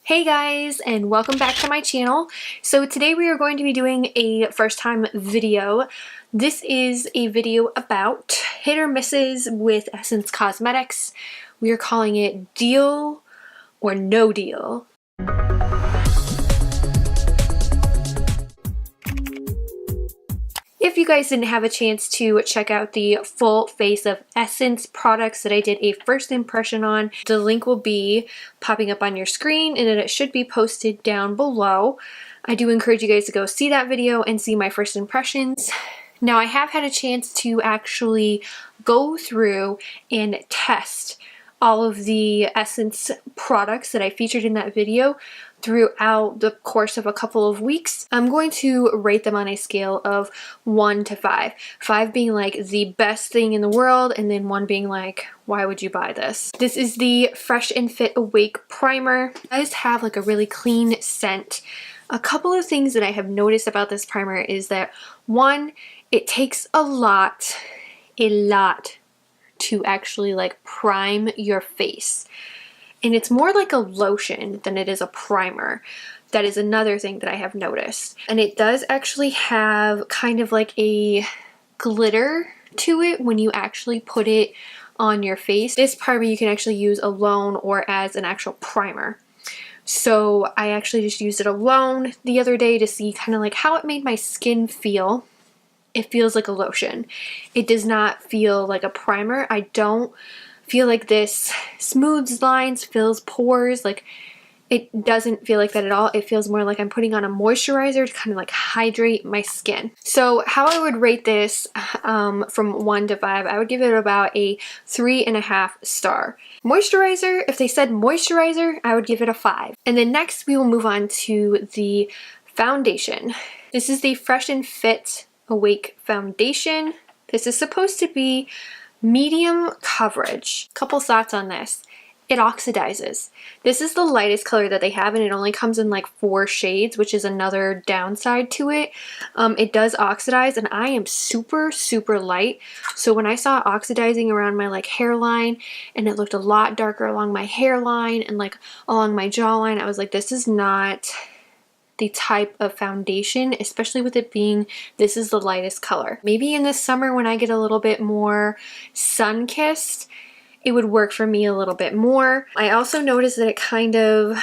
Hey guys, and welcome back to my channel. So today we are going to be doing a first time video. This is a video about hit or misses with Essence Cosmetics. We are calling it Deal or No Deal. If you guys didn't have a chance to check out the full face of Essence products that I did a first impression on, the link will be popping up on your screen and it should be posted down below. I do encourage you guys to go see that video and see my first impressions. Now I have had a chance to actually go through and test all of the Essence products that I featured in that video throughout the course of a couple of weeks. I'm going to rate them on a scale of 1 to 5. 5 being like the best thing in the world, and then 1 being like, why would you buy this? This is the Fresh and Fit Awake Primer. It does have like a really clean scent. A couple of things that I have noticed about this primer is that 1, it takes a lot to actually like prime your face. And it's more like a lotion than it is a primer. That is another thing that I have noticed. And it does actually have kind of like a glitter to it when you actually put it on your face. This primer you can actually use alone or as an actual primer. So I actually just used it alone the other day to see kind of like how it made my skin feel. It feels like a lotion. It does not feel like a primer. I don't feel like this smooths lines, fills pores. Like, it doesn't feel like that at all. It feels more like I'm putting on a moisturizer to kind of like hydrate my skin. So how I would rate this from 1 to 5, I would give it about a 3.5 star. Moisturizer, if they said moisturizer, I would give it a 5. And then next we will move on to the foundation. This is the Fresh and Fit Awake Foundation. This is supposed to be medium coverage. Couple thoughts on this. It oxidizes. This is the lightest color that they have, and it only comes in like 4 shades, which is another downside to it. It does oxidize, and I am super light, so when I saw it oxidizing around my like hairline, and it looked a lot darker along my hairline and like along my jawline, I was like, this is not the type of foundation, especially with it being this is the lightest color. Maybe in the summer when I get a little bit more sun-kissed, it would work for me a little bit more. I also noticed that it kind of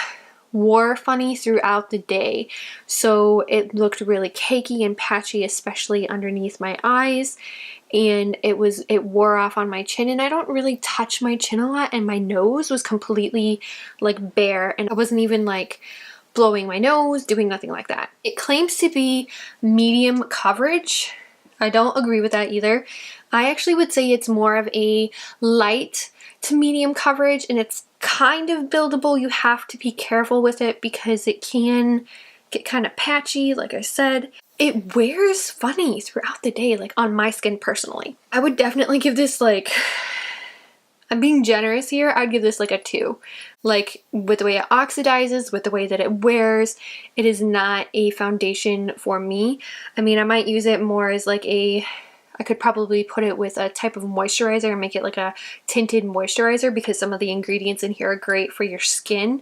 wore funny throughout the day. So it looked really cakey and patchy, especially underneath my eyes. And it wore off on my chin, and I don't really touch my chin a lot, and my nose was completely like bare, and I wasn't even like blowing my nose, doing nothing like that. It claims to be medium coverage. I don't agree with that either. I actually would say it's more of a light to medium coverage, and it's kind of buildable. You have to be careful with it because it can get kind of patchy, like I said. It wears funny throughout the day, like on my skin personally. I would definitely give this like, I'm being generous here, I'd give this like a 2. Like, with the way it oxidizes, with the way that it wears, it is not a foundation for me. I mean, I might use it more as like I could probably put it with a type of moisturizer and make it like a tinted moisturizer because some of the ingredients in here are great for your skin.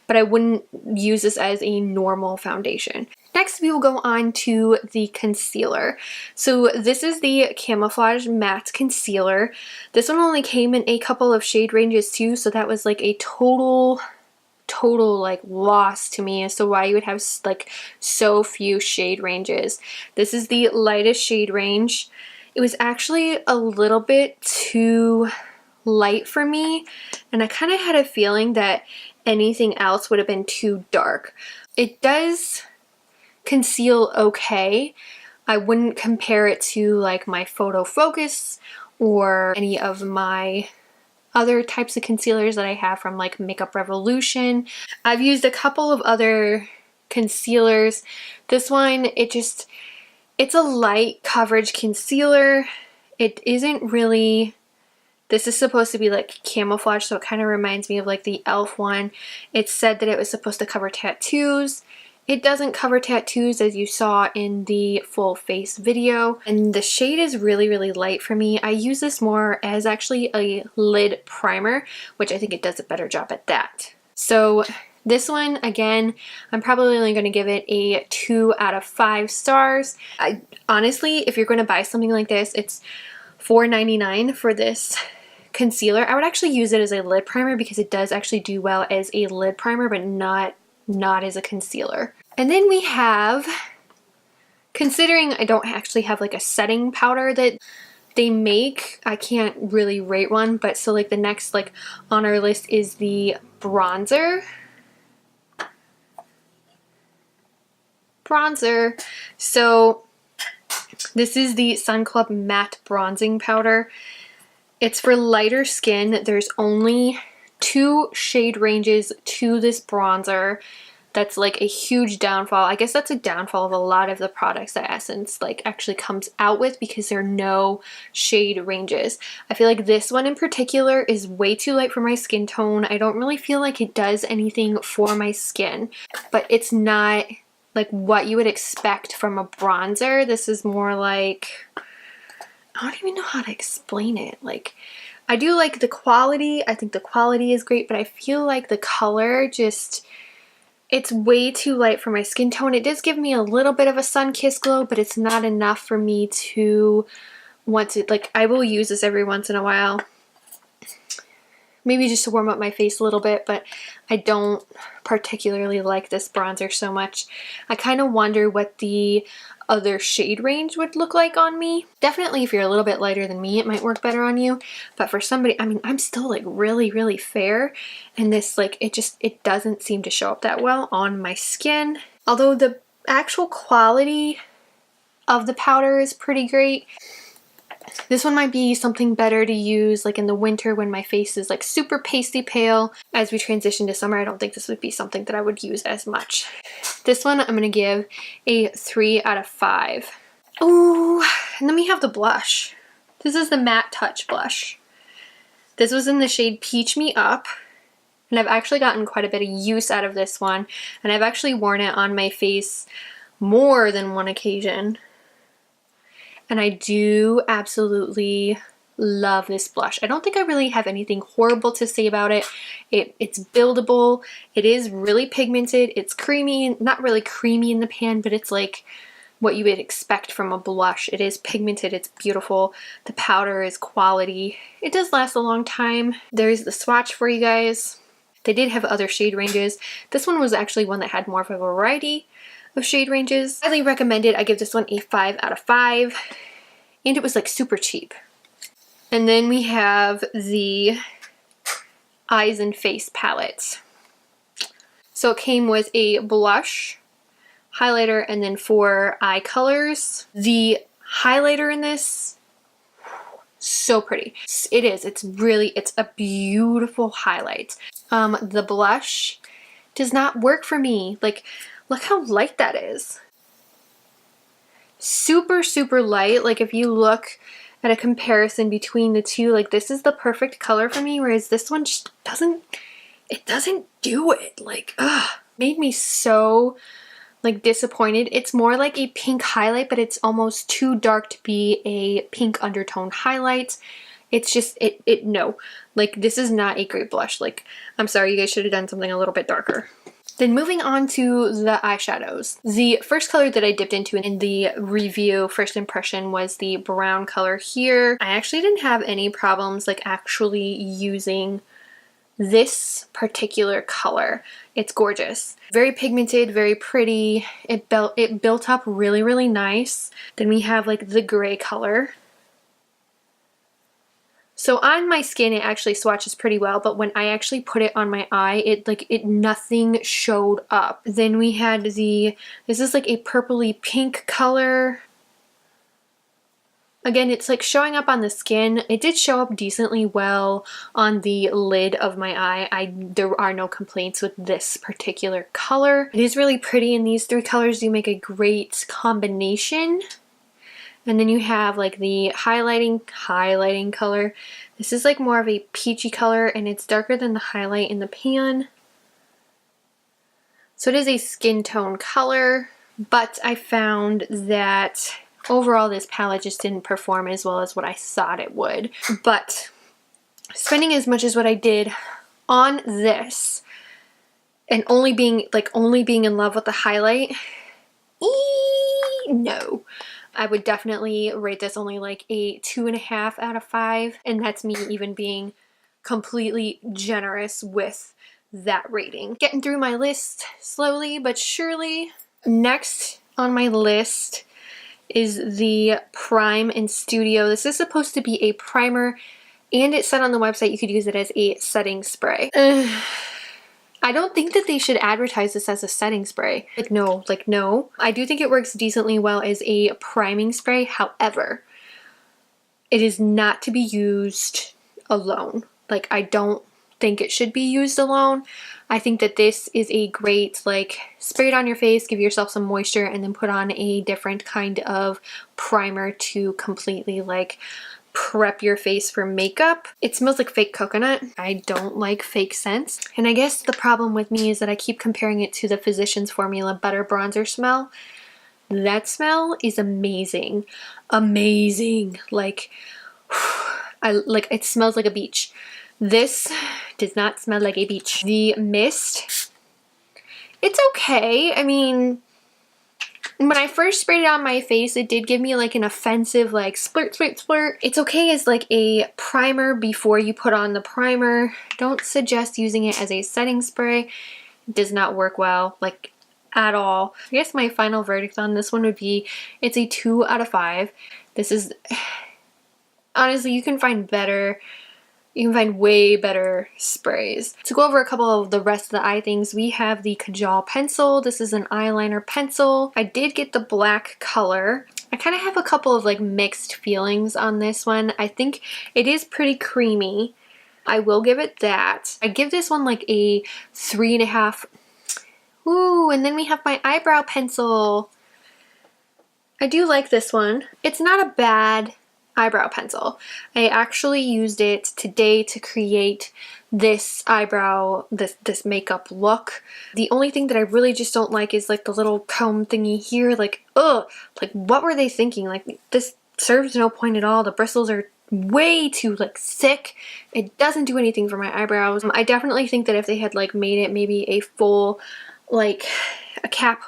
But I wouldn't use this as a normal foundation. Next, we will go on to the concealer. So this is the Camouflage Matte Concealer. This one only came in a couple of shade ranges too, so that was like a total like loss to me as to why you would have like so few shade ranges. This is the lightest shade range. It was actually a little bit too light for me, and I kind of had a feeling that anything else would have been too dark. It does conceal okay. I wouldn't compare it to like my Photo Focus or any of my other types of concealers that I have from like Makeup Revolution. I've used a couple of other concealers. This one, it's a light coverage concealer. It isn't really, this is supposed to be like camouflage, so it kind of reminds me of like the e.l.f. one. It said that it was supposed to cover tattoos. It doesn't cover tattoos, as you saw in the full face video, and the shade is really light for me. I use this more as actually a lid primer, which I think it does a better job at that. So This one, again, I'm probably only going to give it a 2 out of 5 stars. Honestly, if you're going to buy something like this, it's $4.99 for this concealer. I would actually use it as a lid primer because it does actually do well as a lid primer, but not as a concealer. And then we have, considering I don't actually have like a setting powder that they make, I can't really rate one, but so like the next like on our list is the bronzer. So this is the Sun Club Matte Bronzing Powder. It's for lighter skin. There's only 2 shade ranges to this bronzer. That's like a huge downfall. I guess that's a downfall of a lot of the products that Essence like actually comes out with, because there are no shade ranges. I feel like this one in particular is way too light for my skin tone. I don't really feel like it does anything for my skin, but it's not like what you would expect from a bronzer. This is more like, I don't even know how to explain it. Like, I do like the quality. I think the quality is great, but I feel like the color just, it's way too light for my skin tone. It does give me a little bit of a sun-kissed glow, but it's not enough for me to want to, like, I will use this every once in a while. Maybe just to warm up my face a little bit, but I don't particularly like this bronzer so much. I kind of wonder what the other shade range would look like on me. Definitely if you're a little bit lighter than me, it might work better on you. But for somebody, I mean, I'm still like really, really fair, and this like, it doesn't seem to show up that well on my skin. Although the actual quality of the powder is pretty great. This one might be something better to use like in the winter when my face is like super pasty pale. As we transition to summer, I don't think this would be something that I would use as much. This one I'm going to give a 3 out of 5. Ooh, and then we have the blush. This is the Matte Touch blush. This was in the shade Peach Me Up, and I've actually gotten quite a bit of use out of this one, and I've actually worn it on my face more than one occasion. And I do absolutely love this blush. I don't think I really have anything horrible to say about it. It's buildable. It is really pigmented. It's creamy, not really creamy in the pan, but it's like what you would expect from a blush. It is pigmented. It's beautiful. The powder is quality. It does last a long time. There's the swatch for you guys. They did have other shade ranges. This one was actually one that had more of a variety of shade ranges. Highly recommended. I give this one a 5 out of 5, and it was like super cheap. And then we have the Eyes and Face palette. So it came with a blush, highlighter, and then 4 eye colors. The highlighter in this, so pretty. It is. It's a beautiful highlight. The blush does not work for me. Like, look how light that is. Super, super light. Like if you look at a comparison between the two, like this is the perfect color for me, whereas this one just doesn't do it. Like, made me so like disappointed. It's more like a pink highlight, but it's almost too dark to be a pink undertone highlight. It's just, no. Like, this is not a great blush. Like, I'm sorry, you guys should have done something a little bit darker. Then moving on to the eyeshadows. The first color that I dipped into in the review, first impression, was the brown color here. I actually didn't have any problems like actually using this particular color. It's gorgeous. Very pigmented, very pretty. It built up really, really nice. Then we have like the gray color. So on my skin, it actually swatches pretty well, but when I actually put it on my eye, nothing showed up. Then we had this is like a purpley pink color. Again, it's like showing up on the skin. It did show up decently well on the lid of my eye. There are no complaints with this particular color. It is really pretty, and these 3 colors do make a great combination. And then you have like the highlighting color. This is like more of a peachy color, and it's darker than the highlight in the pan. So it is a skin tone color, but I found that overall this palette just didn't perform as well as what I thought it would. But spending as much as what I did on this, and only being in love with the highlight, no. I would definitely rate this only like a 2.5 out of 5, and that's me even being completely generous with that rating. Getting through my list slowly but surely. Next on my list is the Prime in Studio. This is supposed to be a primer, and it said on the website you could use it as a setting spray. I don't think that they should advertise this as a setting spray. No. I do think it works decently well as a priming spray. However, it is not to be used alone. Like, I don't think it should be used alone. I think that this is a great, like, spray it on your face, give yourself some moisture, and then put on a different kind of primer to completely, like, prep your face for makeup. It smells like fake coconut. I don't like fake scents. And I guess the problem with me is that I keep comparing it to the Physicians Formula Butter Bronzer smell. That smell is amazing. Amazing. Like, it smells like a beach. This does not smell like a beach. The mist, it's okay. I mean, when I first sprayed it on my face, it did give me like an offensive like splurt, splurt, splurt. It's okay as like a primer before you put on the primer. Don't suggest using it as a setting spray. It does not work well, like, at all. I guess my final verdict on this one would be it's a 2 out of 5. This is, honestly, you can find better. You can find way better sprays. To go over a couple of the rest of the eye things, we have the Kajal pencil. This is an eyeliner pencil. I did get the black color. I kind of have a couple of like mixed feelings on this one. I think it is pretty creamy. I will give it that. I give this one like a 3.5. Ooh, and then we have my eyebrow pencil. I do like this one. It's not a bad eyebrow pencil. I actually used it today to create this eyebrow, this makeup look. The only thing that I really just don't like is like the little comb thingy here. Like, ugh, like what were they thinking? Like, this serves no point at all. The bristles are way too like thick. It doesn't do anything for my eyebrows. I definitely think that if they had like made it maybe a full, like a cap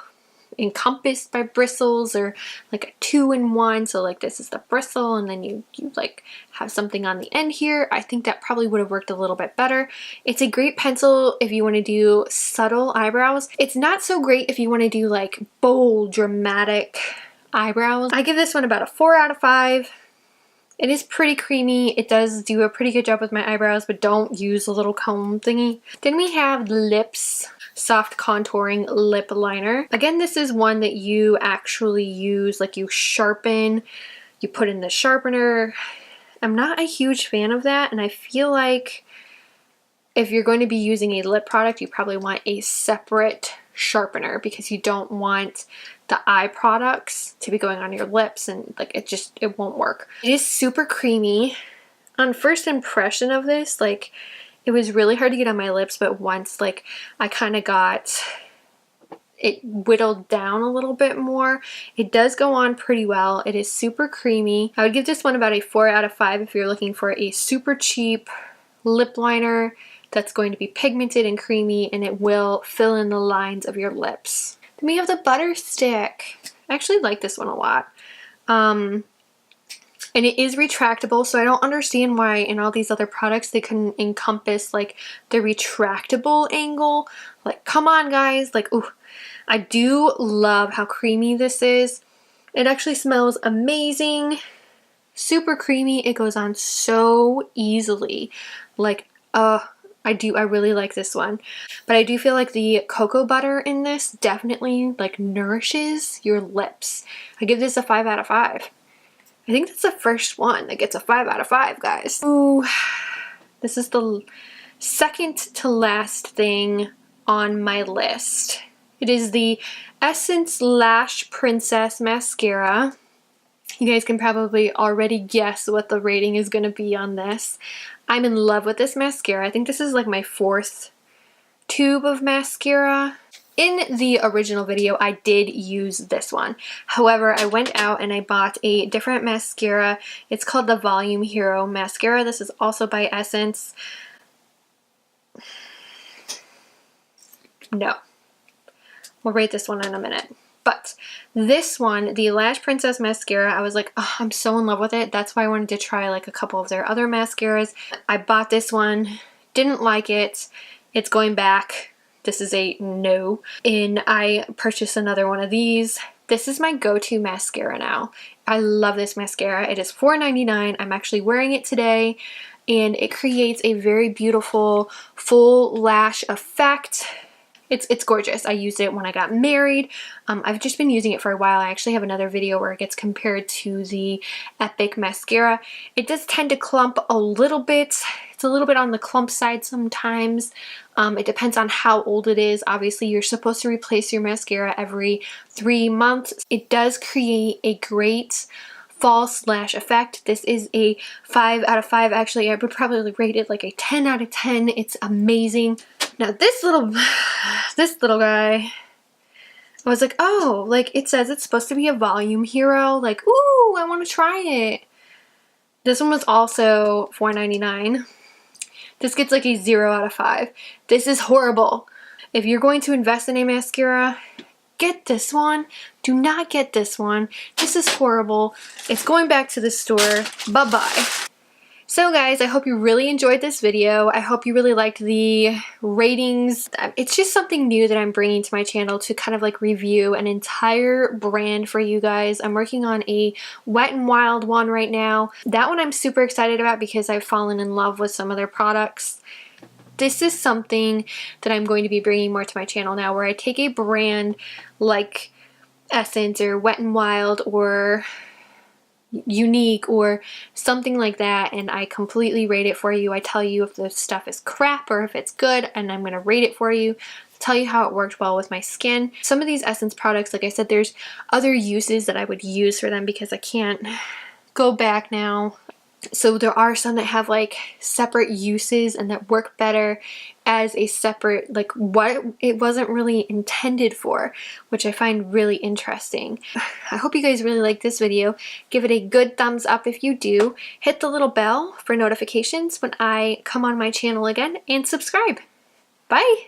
encompassed by bristles, or like a 2-in-1, so like this is the bristle and then you like have something on the end here, I think that probably would have worked a little bit better. It's a great pencil if you want to do subtle eyebrows. It's not so great if you want to do like bold, dramatic eyebrows. I give this one about a 4 out of 5. It is pretty creamy. It does do a pretty good job with my eyebrows, but don't use a little comb thingy. Then we have lips. Soft contouring lip liner. Again, this is one that you actually use, like you sharpen, you put in the sharpener. I'm not a huge fan of that, and I feel like if you're going to be using a lip product, you probably want a separate sharpener because you don't want the eye products to be going on your lips, and like it won't work. It is super creamy. On first impression of this, like, it was really hard to get on my lips, but once like I kind of got it whittled down a little bit more, it does go on pretty well. It is super creamy. I would give this one about a 4 out of 5 if you're looking for a super cheap lip liner that's going to be pigmented and creamy, and it will fill in the lines of your lips. Then we have the butter stick. I actually like this one a lot. And it is retractable, so I don't understand why in all these other products they couldn't encompass like the retractable angle. Like, come on guys, like, ooh. I do love how creamy this is. It actually smells amazing. Super creamy. It goes on so easily. Like, I really like this one. But I do feel like the cocoa butter in this definitely like nourishes your lips. I give this a 5 out of 5. I think that's the first one that gets a 5 out of 5, guys. Ooh, this is the second to last thing on my list. It is the Essence Lash Princess Mascara. You guys can probably already guess what the rating is going to be on this. I'm in love with this mascara. I think this is like my 4th tube of mascara. In the original video, I did use this one. However, I went out and I bought a different mascara. It's called the Volume Hero Mascara. This is also by Essence. No. We'll rate this one in a minute. But this one, the Lash Princess Mascara, I was like, oh, I'm so in love with it. That's why I wanted to try like a couple of their other mascaras. I bought this one, didn't like it. It's going back. This is a no. And I purchased another one of these. This is my go-to mascara now. I love this mascara. It is $4.99. I'm actually wearing it today, and it creates a very beautiful full lash effect. It's gorgeous. I used it when I got married. I've just been using it for a while. I actually have another video where it gets compared to the Epic mascara. It does tend to clump a little bit. It's a little bit on the clump side sometimes. It depends on how old it is. Obviously, you're supposed to replace your mascara every 3 months. It does create a great false lash effect. This is a 5 out of 5. Actually, I would probably rate it like a 10 out of 10. It's amazing. Now this little guy, I was like, oh, like it says it's supposed to be a volume hero. Like, ooh, I want to try it. This one was also $4.99. This gets like a 0 out of 5. This is horrible. If you're going to invest in a mascara, get this one. Do not get this one. This is horrible. It's going back to the store. Bye-bye. So guys, I hope you really enjoyed this video. I hope you really liked the ratings. It's just something new that I'm bringing to my channel to kind of like review an entire brand for you guys. I'm working on a Wet n Wild one right now. That one I'm super excited about because I've fallen in love with some of their products. This is something that I'm going to be bringing more to my channel now, where I take a brand like Essence or Wet n Wild or Unique or something like that, and I completely rate it for you. I tell you if the stuff is crap or if it's good, and I'm going to rate it for you, tell you how it worked well with my skin. Some of these Essence products, like I said, there's other uses that I would use for them because I can't go back now. So there are some that have like separate uses and that work better as a separate, like what it wasn't really intended for, which I find really interesting. I hope you guys really like this video. Give it a good thumbs up if you do. Hit the little bell for notifications when I come on my channel again, and subscribe. Bye!